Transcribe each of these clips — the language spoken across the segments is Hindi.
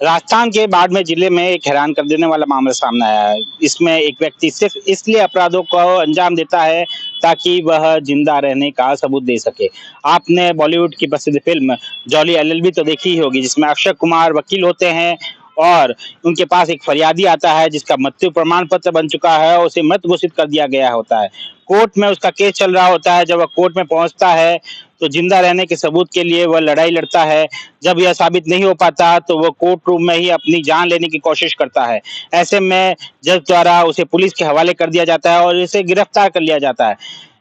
राजस्थान के बाड़मेर जिले में एक हैरान कर देने वाला मामला सामने आया है। इसमें एक व्यक्ति सिर्फ इसलिए अपराधों को अंजाम देता है ताकि वह जिंदा रहने का सबूत दे सके। आपने बॉलीवुड की प्रसिद्ध फिल्म जॉली एलएलबी तो देखी ही होगी, जिसमें अक्षय कुमार वकील होते हैं और उनके पास एक फरियादी आता है जिसका मृत्यु प्रमाण पत्र बन चुका है और उसे मृत घोषित कर दिया गया होता है। कोर्ट में उसका केस चल रहा होता है। जब वह कोर्ट में पहुंचता है तो जिंदा रहने के सबूत के लिए वह लड़ाई लड़ता है। जब यह साबित नहीं हो पाता तो वह कोर्ट रूम में ही अपनी जान लेने की कोशिश करता है। ऐसे में जज द्वारा उसे पुलिस के हवाले कर दिया जाता है और इसे गिरफ्तार कर लिया जाता है।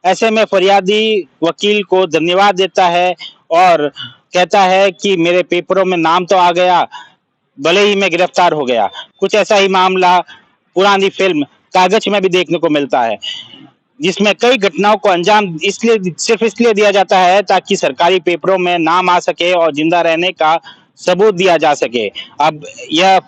ऐसे में फरियादी वकील को धन्यवाद देता है और कहता है कि मेरे पेपरों में नाम तो आ गया, भले ही मैं गिरफ्तार हो गया। कुछ ऐसा ही मामला पुरानी फिल्म कागज में भी देखने को मिलता है, जिसमें कई घटनाओं को अंजाम इसलिए सिर्फ इसलिए दिया जाता है ताकि सरकारी पेपरों में नाम आ सके और जिंदा रहने का सबूत दिया जा सके। अब यह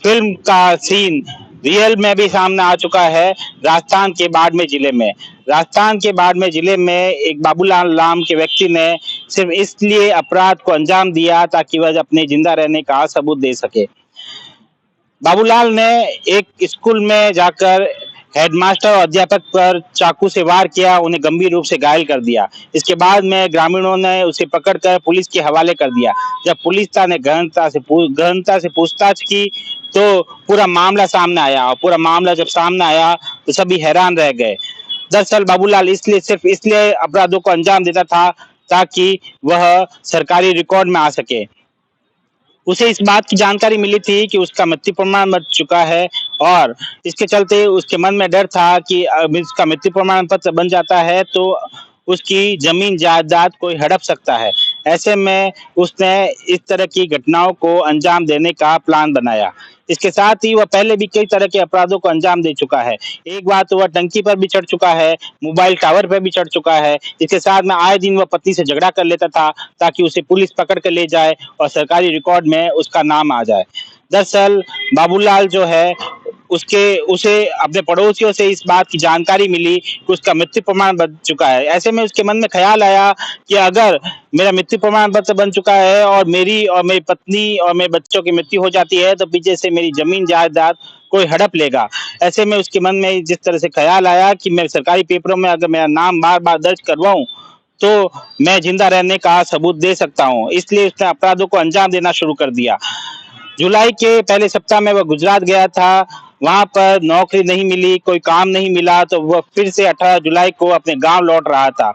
फिल्म का सीन रियल में भी सामने आ चुका है राजस्थान के बाड़मेर जिले में। राजस्थान के बाड़मेर जिले में एक बाबूलाल नाम के व्यक्ति ने सिर्फ इसलिए अपराध को अंजाम दिया ताकि वह अपने जिंदा रहने का सबूत दे सके। बाबूलाल ने एक स्कूल में जाकर हेडमास्टर और अध्यापक पर चाकू से वार किया, उन्हें गंभीर रूप से घायल कर दिया। इसके बाद में ग्रामीणों ने उसे पकड़कर पुलिस के हवाले कर दिया। जब पुलिस ने गहनता से पूछताछ की तो पूरा मामला सामने आया और पूरा मामला जब सामने आया तो सभी हैरान रह गए। दरअसल बाबूलाल सिर्फ इसलिए अपराधों को अंजाम देता था ताकि वह सरकारी रिकॉर्ड में आ सके। उसे इस बात की जानकारी मिली थी कि उसका मृत्यु प्रमाण बन चुका है और इसके चलते उसके मन में डर था कि उसका मृत्यु प्रमाण पत्र बन जाता है तो उसकी जमीन जायदाद कोई हड़प सकता है। ऐसे में उसने इस तरह की घटनाओं को अंजाम देने का प्लान बनाया। इसके साथ ही वह पहले भी कई तरह के अपराधों को अंजाम दे चुका है। एक बार तो वह टंकी पर भी चढ़ चुका है, मोबाइल टावर पर भी चढ़ चुका है। इसके साथ में आए दिन वह पत्नी से झगड़ा कर लेता था ताकि उसे पुलिस पकड़ कर ले जाए और सरकारी रिकॉर्ड में उसका नाम आ जाए। दरअसल बाबूलाल जो है उसे अपने पड़ोसियों से इस बात की जानकारी मिली कि उसका मृत्यु प्रमाण बन चुका है। ऐसे में उसके मन में ख्याल आया कि अगर मेरा मृत्यु प्रमाण पत्र बन चुका है और मेरी पत्नी और मेरे बच्चों की मृत्यु हो जाती है तो पीछे से मेरी जमीन जायदाद कोई हड़प लेगा। ऐसे में उसके मन में जिस तरह से ख्याल आया कि मैं सरकारी पेपरों में अगर मेरा नाम बार बार दर्ज करवाऊं तो मैं जिंदा रहने का सबूत दे सकता हूं। इसलिए उसने अपराधों को अंजाम देना शुरू कर दिया। जुलाई के पहले सप्ताह में वह गुजरात गया था। वहां पर नौकरी नहीं मिली, कोई काम नहीं मिला तो वह फिर से 18 जुलाई को अपने गांव लौट रहा था।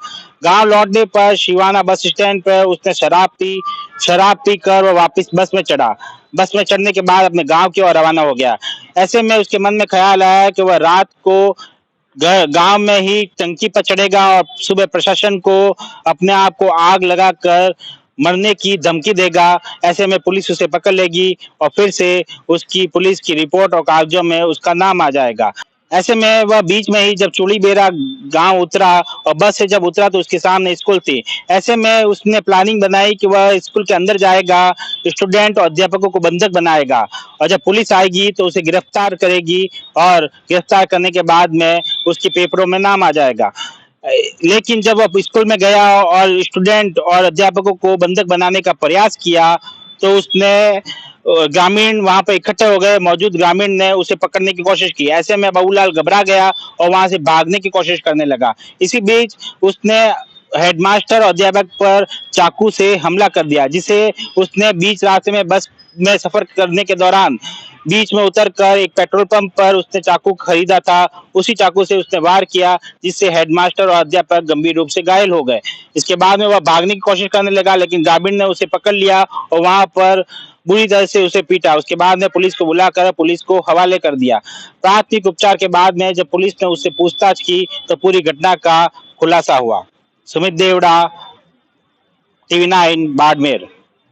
गांव लौटने पर शिवाना बस स्टैंड पर उसने शराब पीकर वह वापस बस में चढ़ा। बस में चढ़ने के बाद अपने गांव की ओर रवाना हो गया। ऐसे में उसके मन में ख्याल आया कि वह रात को गांव में ही टंकी पर चढ़ेगा और सुबह प्रशासन को अपने आप को आग लगाकर मरने की धमकी देगा। ऐसे में पुलिस उसे पकड़ लेगी और फिर से उसकी पुलिस की रिपोर्ट और कागजों में उसका नाम आ जाएगा। ऐसे में वह बीच में ही जब चूड़ी बेरा गांव उतरा और बस से जब उतरा तो उसके सामने स्कूल थी। ऐसे में उसने प्लानिंग बनाई कि वह स्कूल के अंदर जाएगा, स्टूडेंट और अध्यापकों को बंधक बनाएगा और जब पुलिस आएगी तो उसे गिरफ्तार करेगी और गिरफ्तार करने के बाद में उसके पेपरों में नाम आ जाएगा। लेकिन जब वह स्कूल में गया और स्टूडेंट और अध्यापकों को बंधक बनाने का प्रयास किया तो उसने ग्रामीण वहां पर इकट्ठे हो गए। मौजूद ग्रामीण ने उसे पकड़ने की कोशिश की। ऐसे में बाबूलाल घबरा गया और वहां से भागने की कोशिश करने लगा। इसी बीच उसने हेडमास्टर और अध्यापक पर चाकू से हमला कर दिया, जिसे उसने बीच रास्ते में बस में सफर करने के दौरान बीच में उतरकर एक पेट्रोल पंप पर उसने चाकू खरीदा था। उसी चाकू से उसने वार किया जिससे हेडमास्टर और अध्यापक गंभीर रूप से घायल हो गए। इसके बाद में वह भागने की कोशिश करने लगा लेकिन ग्रामीण ने उसे पकड़ लिया और वहां पर बुरी तरह से उसे पीटा। उसके बाद में पुलिस को बुलाकर पुलिस को हवाले कर दिया। प्राथमिक उपचार के बाद में जब पुलिस ने उससे पूछताछ की तो पूरी घटना का खुलासा हुआ। सुमित देवड़ा, टीवी 9 बाड़मेर।